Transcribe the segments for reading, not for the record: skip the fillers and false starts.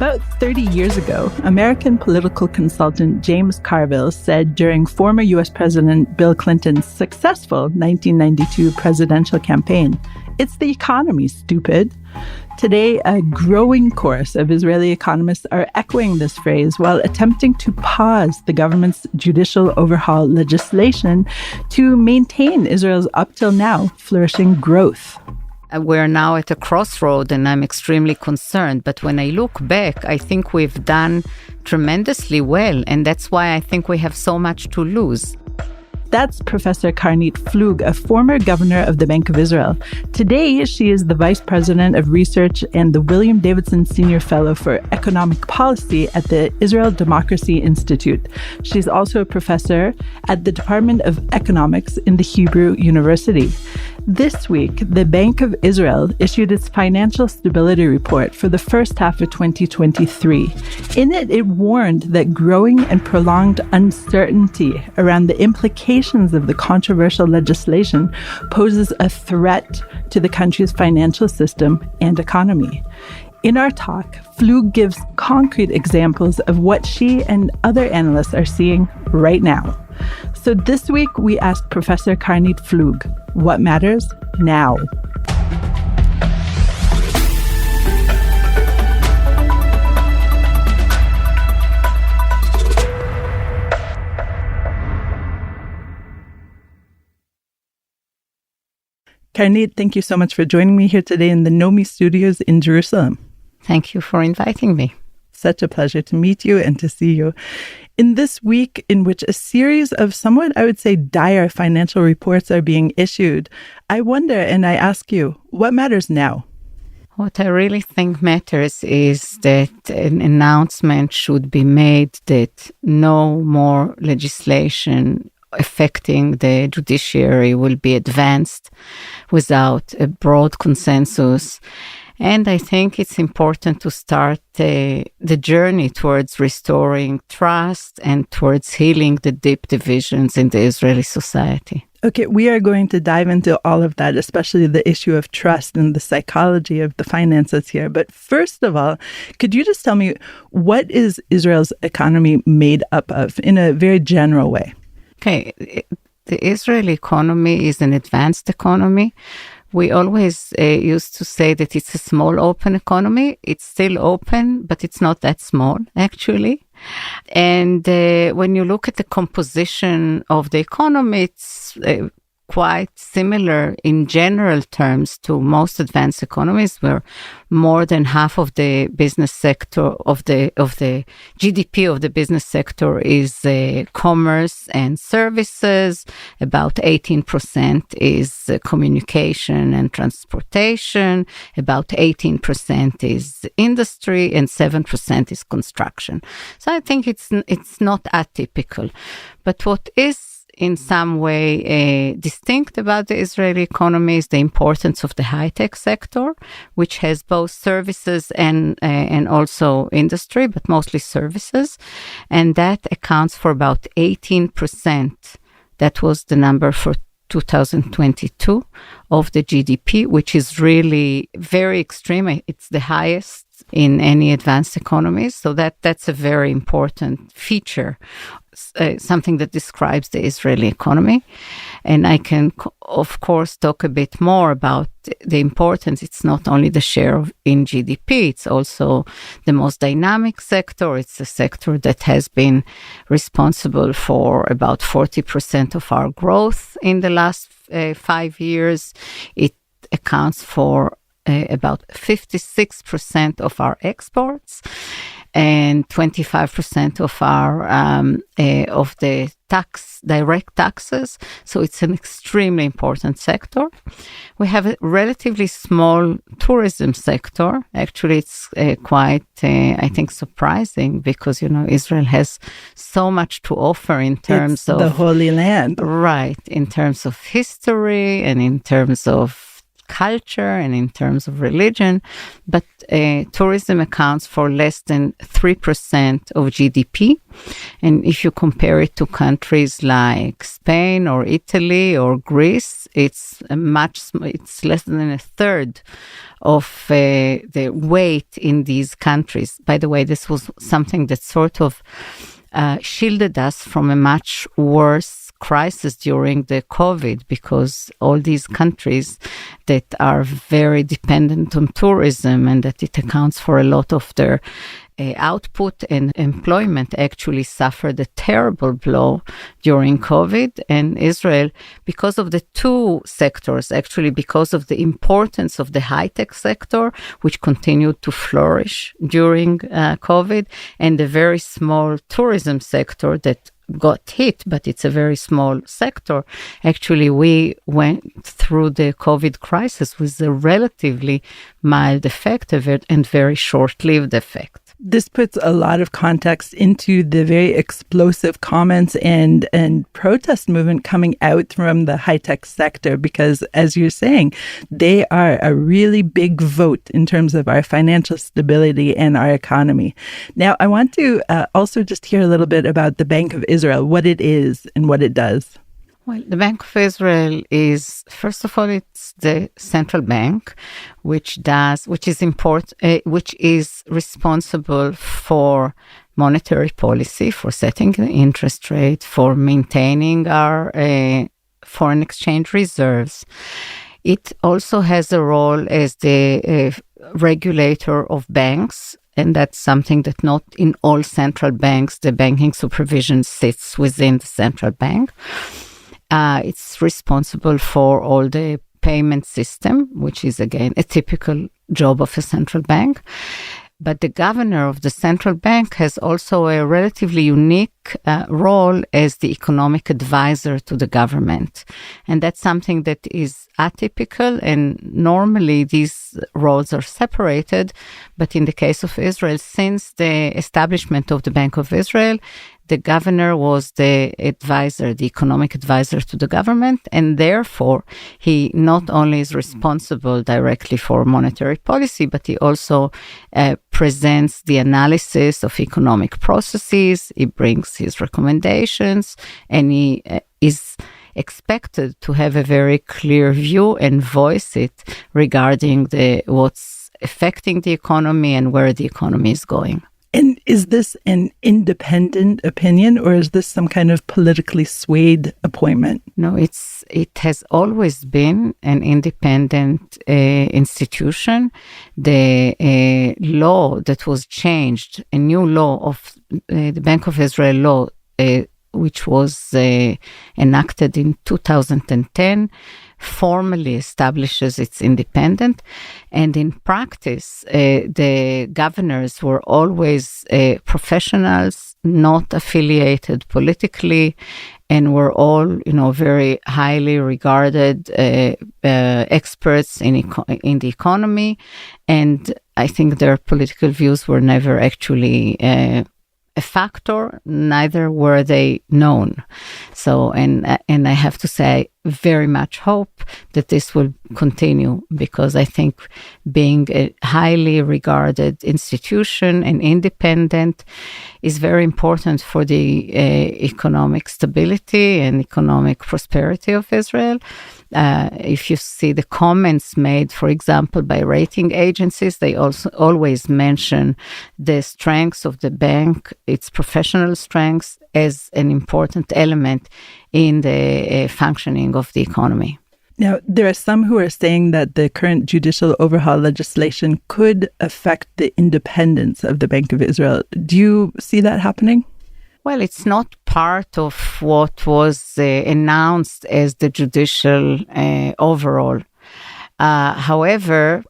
About 30 years ago, American political consultant James Carville said during former U.S. President Bill Clinton's successful 1992 presidential campaign, "It's the economy, stupid." Today, a growing chorus of Israeli economists are echoing this phrase while attempting to pause the government's judicial overhaul legislation to maintain Israel's up till now flourishing growth. We're now at a crossroad and I'm extremely concerned. But when I look back, I think we've done tremendously well. And that's why I think we have so much to lose. That's Professor Karnit Flug, a former governor of the Bank of Israel. Today, she is the Vice President of Research and the William Davidson Senior Fellow for Economic Policy at the Israel Democracy Institute. She's also a professor at the Department of Economics in the Hebrew University. This week, the Bank of Israel issued its financial stability report for the first half of 2023. In it, it warned that growing and prolonged uncertainty around the implications of the controversial legislation poses a threat to the country's financial system and economy. In our talk, Flug gives concrete examples of what she and other analysts are seeing right now. So this week, we asked Professor Karnit Flug, what matters now? Karnit, thank you so much for joining me here today in the Nomi Studios in Jerusalem. Thank you for inviting me. Such a pleasure to meet you and to see you. In this week in which a series of somewhat, I would say, dire financial reports are being issued, I wonder, and I ask you, what matters now? What I really think matters is that an announcement should be made that no more legislation affecting the judiciary will be advanced without a broad consensus. And I think it's important to start the journey towards restoring trust and towards healing the deep divisions in the Israeli society. Okay, we are going to dive into all of that, especially the issue of trust and the psychology of the finances here. But first of all, could you just tell me, what is Israel's economy made up of in a very general way? Okay, the Israeli economy is an advanced economy. We always used to say that it's a small open economy. It's still open, but it's not that small, actually. And when you look at the composition of the economy, it's quite similar in general terms to most advanced economies, where more than half of the business sector of the GDP of the business sector is commerce and services. About 18% is communication and transportation. About 18% is industry, and 7% is construction. So I think it's not atypical. But what is in some way distinct about the Israeli economy is the importance of the high-tech sector, which has both services and also industry, but mostly services. And that accounts for about 18%. That was the number for 2022 of the GDP, which is really very extreme. It's the highest in any advanced economies. So that's a very important feature, something that describes the Israeli economy. And I can, of course, talk a bit more about the importance. It's not only the share in GDP, it's also the most dynamic sector. It's a sector that has been responsible for about 40% of our growth in the last 5 years. It accounts for about 56% of our exports and 25% of our of the direct taxes. So it's an extremely important sector. We have a relatively small tourism sector. Actually, it's quite, I think, surprising because, Israel has so much to offer in terms of the Holy Land. Right, in terms of history and in terms of culture and in terms of religion, but tourism accounts for less than 3% of GDP. And if you compare it to countries like Spain or Italy or Greece, it's less than a third of the weight in these countries. By the way, this was something that sort of shielded us from a much worse crisis during the COVID, because all these countries that are very dependent on tourism and that it accounts for a lot of their output and employment actually suffered a terrible blow during COVID. And Israel, because of the two sectors, actually because of the importance of the high-tech sector, which continued to flourish during COVID, and the very small tourism sector that got hit, but it's a very small sector. Actually, we went through the COVID crisis with a relatively mild effect of it and very short-lived effect. This puts a lot of context into the very explosive comments and protest movement coming out from the high-tech sector, because, as you're saying, they are a really big vote in terms of our financial stability and our economy. Now, I want to also just hear a little bit about the Bank of Israel, what it is and what it does. Well, the Bank of Israel is, first of all, it's the central bank, which is responsible for monetary policy, for setting the interest rate, for maintaining our foreign exchange reserves. It also has a role as the regulator of banks. And that's something that not in all central banks, the banking supervision sits within the central bank. It's responsible for all the payment system, which is, again, a typical job of a central bank. But the governor of the central bank has also a relatively unique role as the economic advisor to the government. And that's something that is atypical, and normally these roles are separated. But in the case of Israel, since the establishment of the Bank of Israel, the governor was the advisor, the economic advisor to the government, and therefore he not only is responsible directly for monetary policy, but he also presents the analysis of economic processes, he brings his recommendations, and he is expected to have a very clear view and voice it regarding what's affecting the economy and where the economy is going. And is this an independent opinion, or is this some kind of politically swayed appointment? No, it has always been an independent institution. The law that was changed, a new law of the Bank of Israel law, which was enacted in 2010, formally establishes its independence. And in practice, the governors were always professionals, not affiliated politically, and were all, very highly regarded experts in the economy. And I think their political views were never actually a factor, neither were they known. So, and I have to say, I very much hope that this will continue, because I think being a highly regarded institution and independent is very important for the economic stability and economic prosperity of Israel. If you see the comments made, for example, by rating agencies, they also always mention the strengths of the bank, its professional strengths, as an important element in the functioning of the economy. Now, there are some who are saying that the current judicial overhaul legislation could affect the independence of the Bank of Israel. Do you see that happening? Well, it's not part of what was announced as the judicial overhaul. However,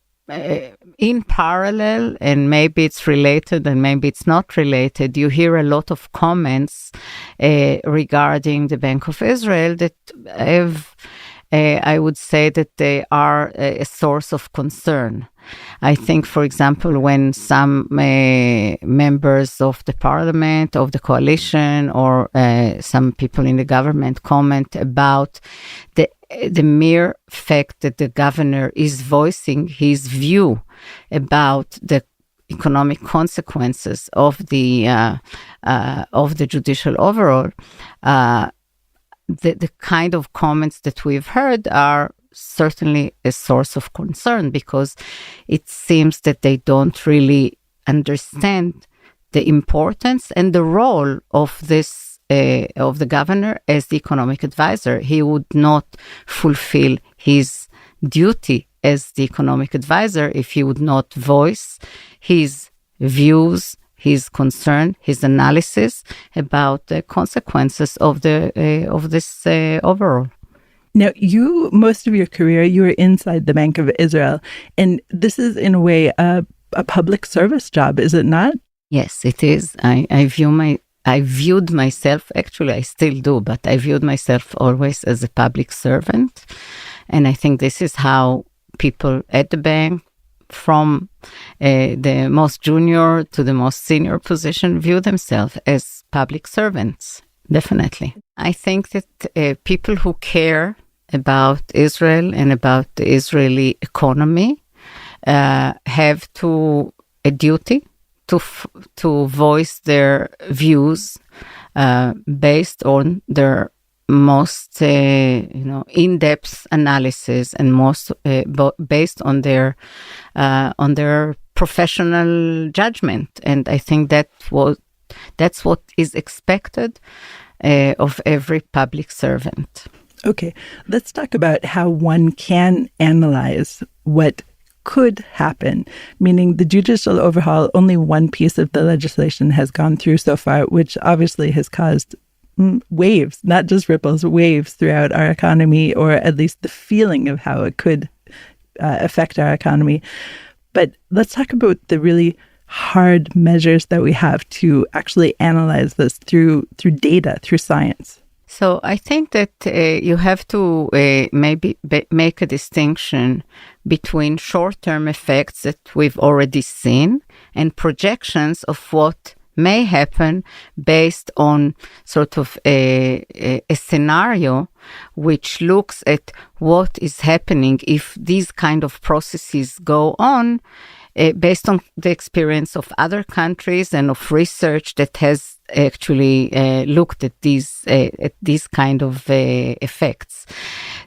in parallel, and maybe it's related and maybe it's not related, you hear a lot of comments regarding the Bank of Israel that have, I would say that they are a source of concern. I think, for example, when some members of the parliament, of the coalition, or some people in the government comment about the the mere fact that the governor is voicing his view about the economic consequences of the judicial overhaul, the kind of comments that we've heard are certainly a source of concern, because it seems that they don't really understand the importance and the role of this of the governor as the economic advisor. He would not fulfill his duty as the economic advisor if he would not voice his views, his concern, his analysis about the consequences of this overall. Now, most of your career, you were inside the Bank of Israel, and this is in a way a public service job, is it not? Yes, it is. I viewed myself, actually I still do, but I viewed myself always as a public servant. And I think this is how people at the bank, from the most junior to the most senior position, view themselves as public servants, definitely. I think that people who care about Israel and about the Israeli economy have a duty to voice their views based on their most in-depth analysis, and most based on their professional judgment. And I think that's what is expected of every public servant. Okay, let's talk about how one can analyze what could happen, meaning the judicial overhaul, only one piece of the legislation has gone through so far, which obviously has caused waves, not just ripples, waves throughout our economy, or at least the feeling of how it could affect our economy. But let's talk about the really hard measures that we have to actually analyze this through data, through science. So I think that you have to maybe make a distinction between short-term effects that we've already seen and projections of what may happen based on sort of a scenario which looks at what is happening if these kind of processes go on, based on the experience of other countries and of research that has actually looked at these kind of effects.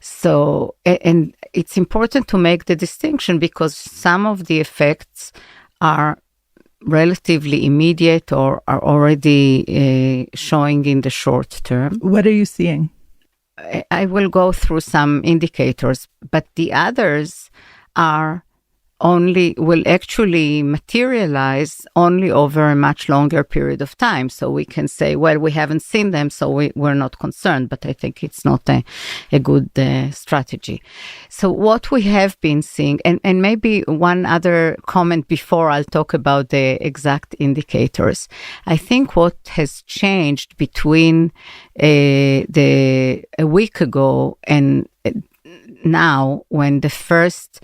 So, and it's important to make the distinction, because some of the effects are relatively immediate or are already showing in the short term. What are you seeing? I will go through some indicators, but the others will actually materialize only over a much longer period of time. So we can say, well, we haven't seen them, so we're not concerned, but I think it's not a good strategy. So what we have been seeing, and maybe one other comment before I'll talk about the exact indicators. I think what has changed between a week ago and now, when the first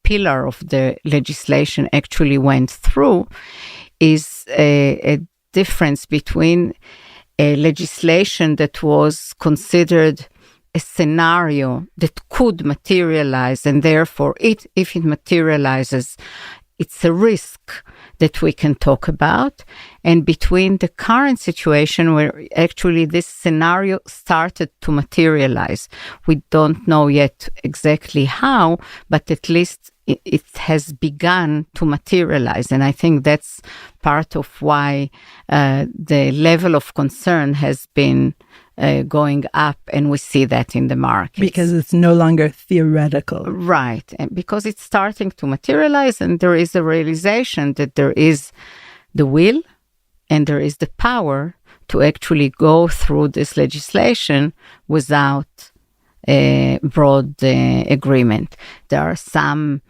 pillar of the legislation actually went through, is a difference between a legislation that was considered a scenario that could materialize, and therefore if it materializes, it's a risk that we can talk about, and between the current situation where actually this scenario started to materialize. We don't know yet exactly how, but at least it has begun to materialize. And I think that's part of why the level of concern has been going up, and we see that in the market. Because it's no longer theoretical. Right. And because it's starting to materialize, and there is a realization that there is the will and there is the power to actually go through this legislation without a broad agreement. There are some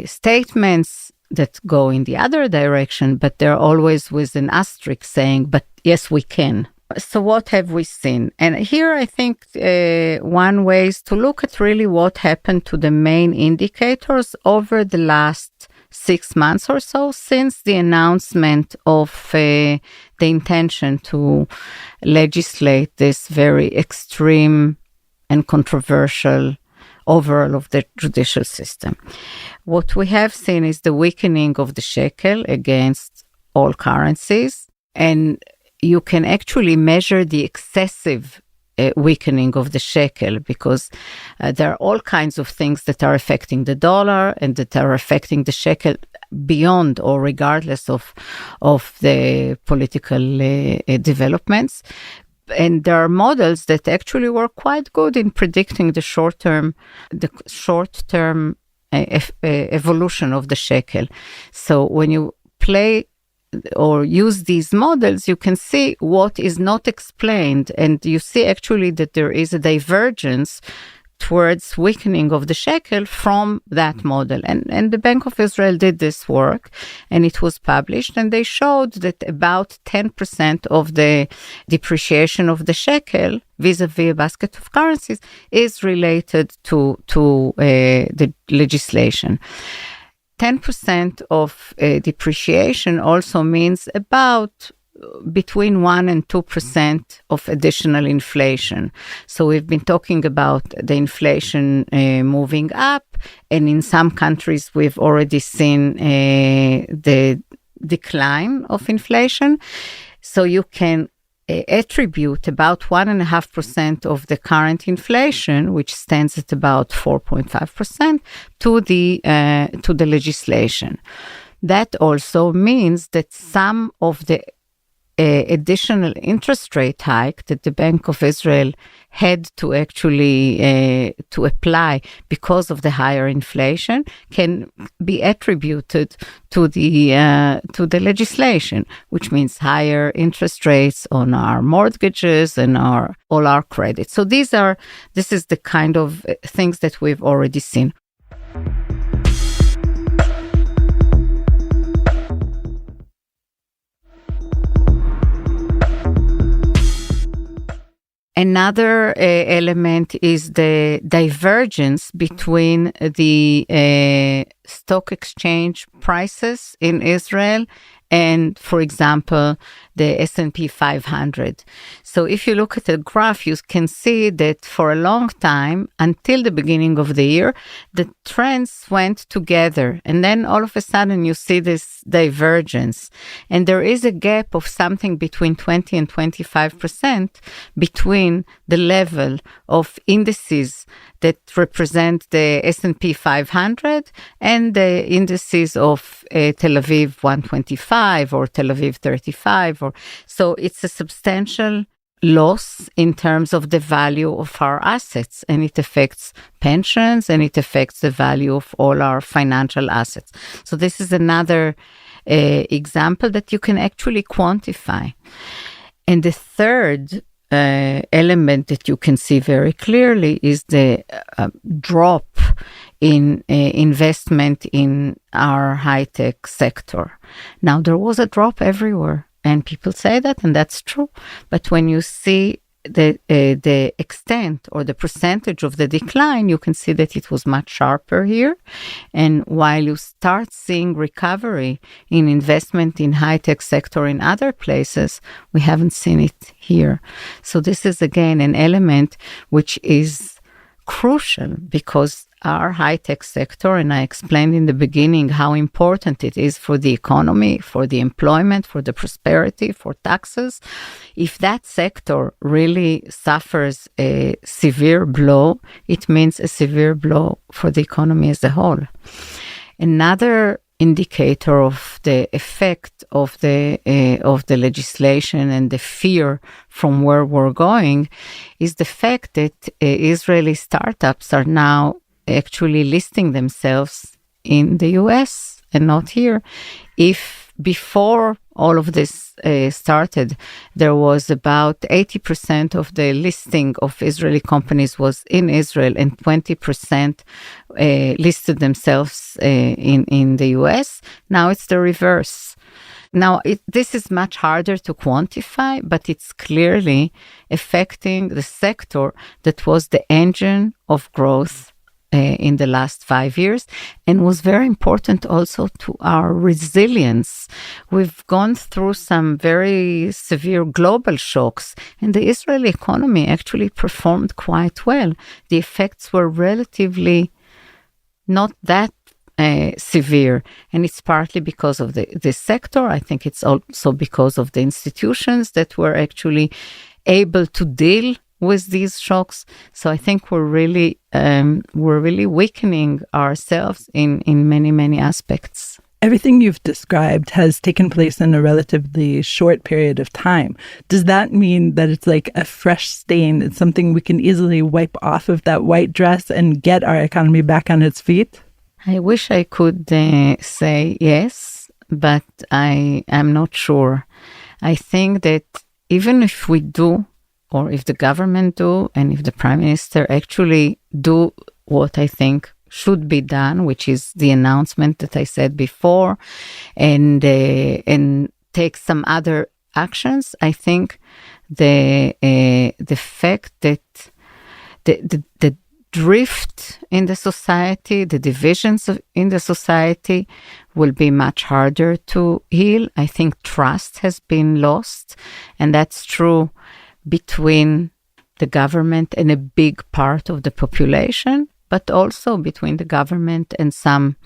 statements that go in the other direction, but they're always with an asterisk saying, but yes, we can. So what have we seen? And here I think one way is to look at really what happened to the main indicators over the last 6 months or so, since the announcement of the intention to legislate this very extreme and controversial overhaul of the judicial system. What we have seen is the weakening of the shekel against all currencies, and you can actually measure the excessive weakening of the shekel because there are all kinds of things that are affecting the dollar and that are affecting the shekel beyond or regardless of the political developments. And there are models that actually were quite good in predicting the short-term evolution of the shekel. So when you play or use these models, you can see what is not explained, and you see actually that there is a divergence towards weakening of the shekel from that model. And the Bank of Israel did this work, and it was published, and they showed that about 10% of the depreciation of the shekel vis-a-vis a basket of currencies is related to the legislation. 10% of depreciation also means about between 1% and 2% of additional inflation. So we've been talking about the inflation moving up, and in some countries we've already seen the decline of inflation. So you can attribute about 1.5% of the current inflation, which stands at about 4.5%, to the legislation. That also means that some of the additional interest rate hike that the Bank of Israel had to actually to apply because of the higher inflation can be attributed to the legislation, which means higher interest rates on our mortgages and all our credit. So this is the kind of things that we've already seen. Another element is the divergence between the stock exchange prices in Israel and, for example, the S&P 500. So if you look at the graph, you can see that for a long time, until the beginning of the year, the trends went together. And then all of a sudden, you see this divergence. And there is a gap of something between 20 and 25% between the level of indices that represent the S&P 500 and the indices of Tel Aviv 125 or Tel Aviv 35. So it's a substantial loss in terms of the value of our assets, and it affects pensions and it affects the value of all our financial assets. So this is another example that you can actually quantify. And the third element that you can see very clearly is the drop in investment in our high-tech sector. Now, there was a drop everywhere, and people say that, and that's true. But when you see the extent or the percentage of the decline, you can see that it was much sharper here. And while you start seeing recovery in investment in high-tech sector in other places, we haven't seen it here. So this is, again, an element which is crucial because our high-tech sector, and I explained in the beginning how important it is for the economy, for the employment, for the prosperity, for taxes. If that sector really suffers a severe blow, it means a severe blow for the economy as a whole. Another indicator of the effect of the legislation and the fear from where we're going is the fact that Israeli startups are now actually listing themselves in the US and not here. If before all of this started, there was about 80% of the listing of Israeli companies was in Israel and 20% listed themselves in the US. Now it's the reverse. Now, this is much harder to quantify, but it's clearly affecting the sector that was the engine of growth in the last 5 years, and was very important also to our resilience. We've gone through some very severe global shocks, and the Israeli economy actually performed quite well. The effects were relatively not that severe, and it's partly because of the sector. I think it's also because of the institutions that were actually able to deal with these shocks. So I think we're really weakening ourselves in many aspects. Everything you've described has taken place in a relatively short period of time. Does that mean that it's like a fresh stain? It's something we can easily wipe off of that white dress and get our economy back on its feet? I wish I could say yes, but I am not sure. I think that even if we do, or if the government do, and if the prime minister actually do what I think should be done, which is the announcement that I said before, and take some other actions, I think the fact that the drift in the society, the divisions in the society will be much harder to heal. I think trust has been lost, and that's true between the government and a big part of the population, but also between the government and some,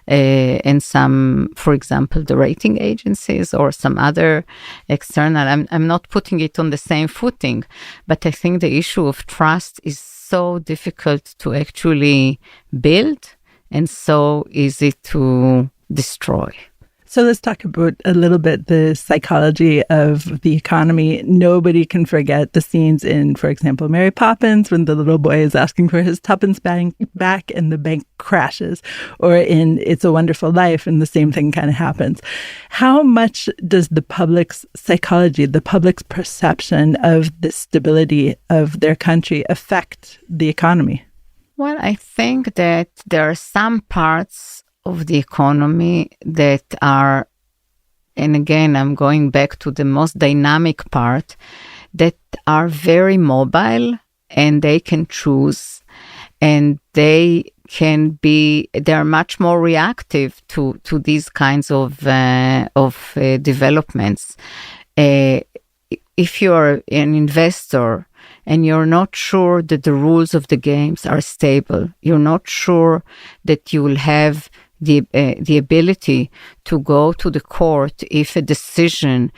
for example, the rating agencies or some other external. I'm not putting it on the same footing, but I think the issue of trust is so difficult to actually build and so easy to destroy. So let's talk about a little bit the psychology of the economy. Nobody can forget the scenes in, for example, Mary Poppins, when the little boy is asking for his tuppence back and the bank crashes, or in It's a Wonderful Life, and the same thing kind of happens. How much does the public's psychology, the public's perception of the stability of their country affect the economy? Well, I think that there are some parts of the economy that are, and again, I'm going back to the most dynamic part, that are very mobile and they can choose and they are much more reactive to these kinds of developments. If you're an investor and you're not sure that the rules of the games are stable, you're not sure that you will have the ability to go to the court if a decision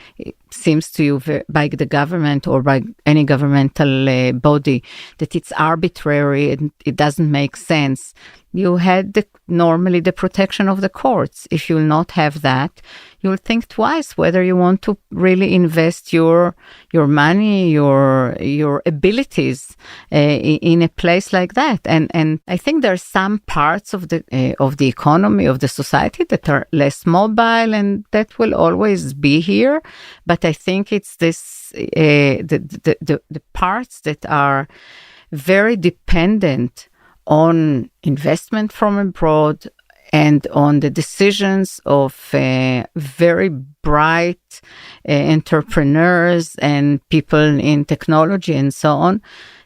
seems to you by the government or by any governmental body that it's arbitrary and it doesn't make sense. You had normally the protection of the courts. If you'll not have that, you'll think twice whether you want to really invest your money, your abilities in a place like that. And I think there are some parts of the economy, of the society that are less mobile, and that will always be here. But I think it's this the parts that are very dependent on investment from abroad and on the decisions of very bright entrepreneurs and people in technology and so on.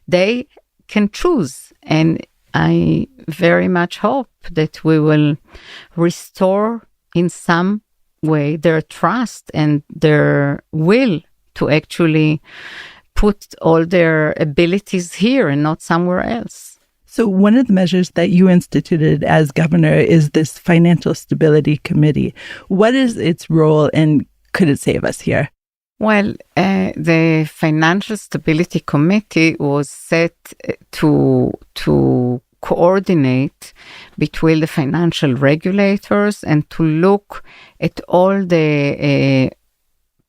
They can choose. And I very much hope that we will restore in some way their trust and their will to actually put all their abilities here and not somewhere else. So one of the measures that you instituted as governor is this Financial Stability Committee. What is its role and could it save us here? Well, the Financial Stability Committee was set to coordinate between the financial regulators and to look at all the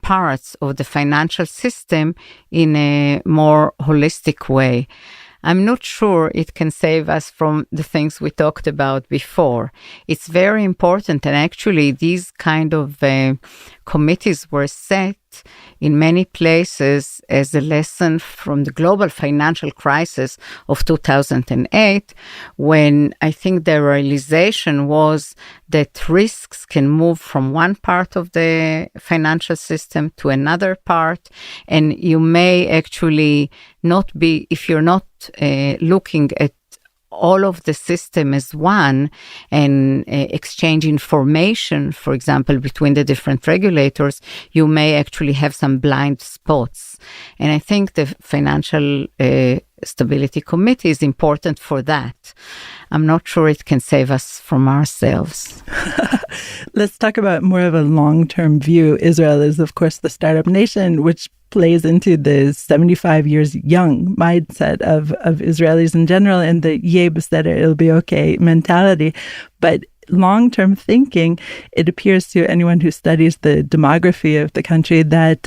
parts of the financial system in a more holistic way. I'm not sure it can save us from the things we talked about before. It's very important, and actually these kind of committees were set in many places as a lesson from the global financial crisis of 2008, when I think the realization was that risks can move from one part of the financial system to another part, and you may actually not be, if you're not looking at all of the system as one and exchange information, for example, between the different regulators, you may actually have some blind spots. And I think the Financial Stability Committee is important for that. I'm not sure it can save us from ourselves. Let's talk about more of a long-term view. Israel is, of course, the startup nation, which plays into the 75 years young mindset of Israelis in general and the yay beseder, it'll be okay mentality. But long-term thinking, it appears to anyone who studies the demography of the country that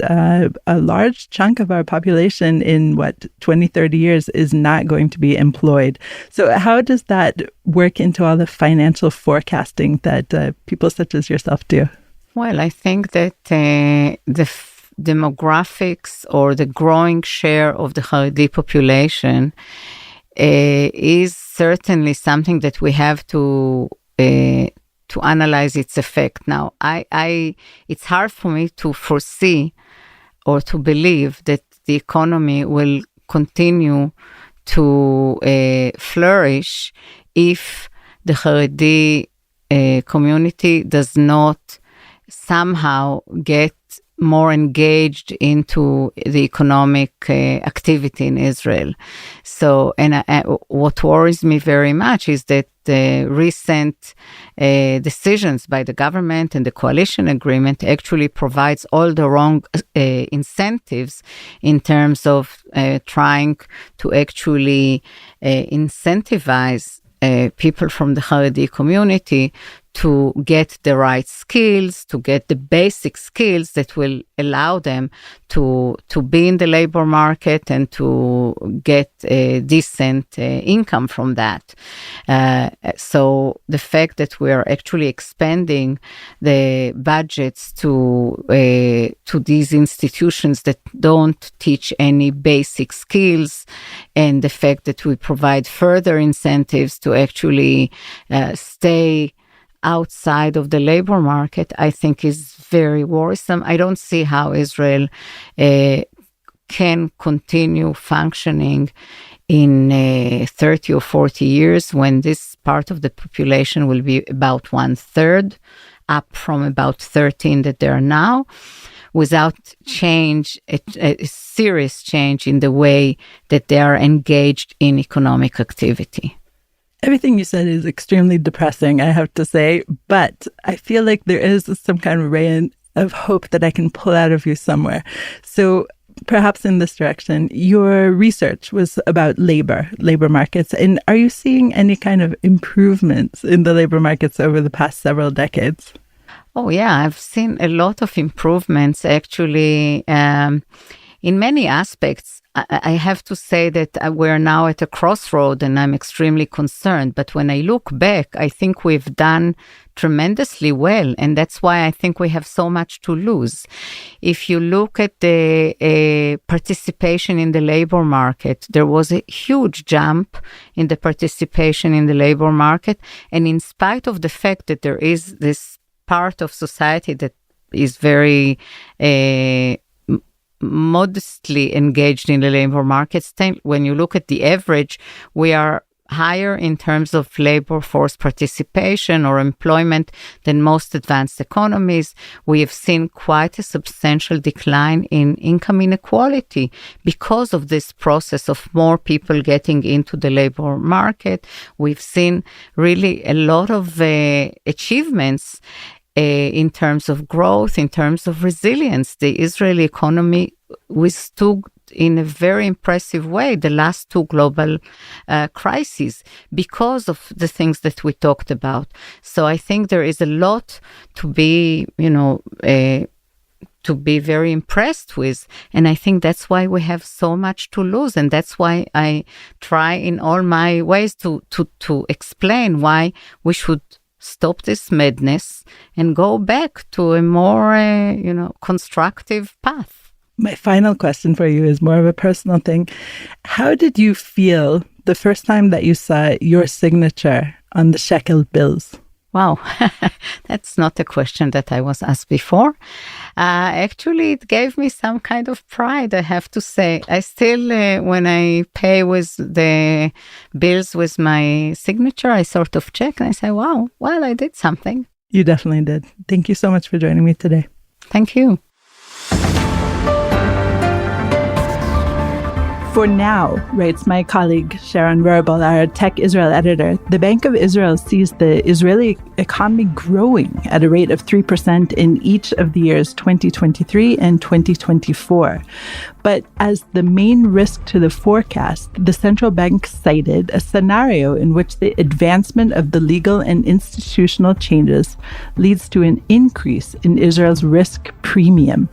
a large chunk of our population in 20, 30 years is not going to be employed. So how does that work into all the financial forecasting that people such as yourself do? Well, I think that the demographics or the growing share of the Haredi population is certainly something that we have to analyze its effect. Now, it's hard for me to foresee or to believe that the economy will continue to flourish if the Haredi community does not somehow get more engaged into the economic activity in Israel. So, and what worries me very much is that the recent decisions by the government and the coalition agreement actually provides all the wrong incentives in terms of trying to actually incentivize people from the Haredi community to get the right skills, to get the basic skills that will allow them to be in the labor market and to get a decent income from that. So the fact that we are actually expanding the budgets to these institutions that don't teach any basic skills, and the fact that we provide further incentives to actually stay outside of the labor market, I think is very worrisome. I don't see how Israel can continue functioning in 30 or 40 years when this part of the population will be about 1/3, up from about 13 that they are now, without change, a serious change in the way that they are engaged in economic activity. Everything you said is extremely depressing, I have to say, but I feel like there is some kind of ray of hope that I can pull out of you somewhere. So perhaps in this direction, your research was about labor markets. And are you seeing any kind of improvements in the labor markets over the past several decades? Oh, yeah, I've seen a lot of improvements, actually, in many aspects. I have to say that we're now at a crossroad and I'm extremely concerned. But when I look back, I think we've done tremendously well. And that's why I think we have so much to lose. If you look at the participation in the labor market, there was a huge jump in the participation in the labor market. And in spite of the fact that there is this part of society that is very modestly engaged in the labor market, when you look at the average, we are higher in terms of labor force participation or employment than most advanced economies. We have seen quite a substantial decline in income inequality because of this process of more people getting into the labor market. We've seen really a lot of achievements in terms of growth, in terms of resilience. The Israeli economy withstood in a very impressive way the last two global crises because of the things that we talked about. So I think there is a lot to be, to be very impressed with. And I think that's why we have so much to lose. And that's why I try in all my ways to explain why we should stop this madness and go back to a more, constructive path. My final question for you is more of a personal thing. How did you feel the first time that you saw your signature on the shekel bills? Wow, that's not a question that I was asked before. Actually, it gave me some kind of pride, I have to say. I still, when I pay with the bills with my signature, I sort of check and I say, wow, well, I did something. You definitely did. Thank you so much for joining me today. Thank you. For now, writes my colleague Sharon Verbal, our Tech Israel editor, the Bank of Israel sees the Israeli economy growing at a rate of 3% in each of the years 2023 and 2024. But as the main risk to the forecast, the central bank cited a scenario in which the advancement of the legal and institutional changes leads to an increase in Israel's risk premium.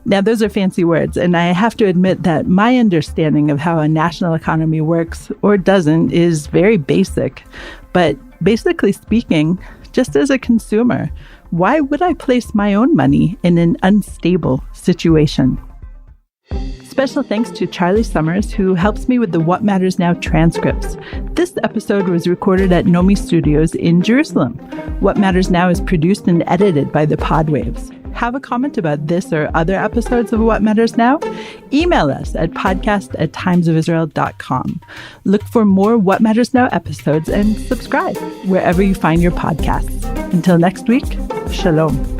Now, those are fancy words, and I have to admit that my understanding of how a national economy works or doesn't is very basic. But basically speaking, just as a consumer, why would I place my own money in an unstable situation? Special thanks to Charlie Summers, who helps me with the What Matters Now transcripts. This episode was recorded at Nomi Studios in Jerusalem. What Matters Now is produced and edited by the Podwaves. Have a comment about this or other episodes of What Matters Now? Email us at podcast@timesofisrael.com. Look for more What Matters Now episodes and subscribe wherever you find your podcasts. Until next week, shalom.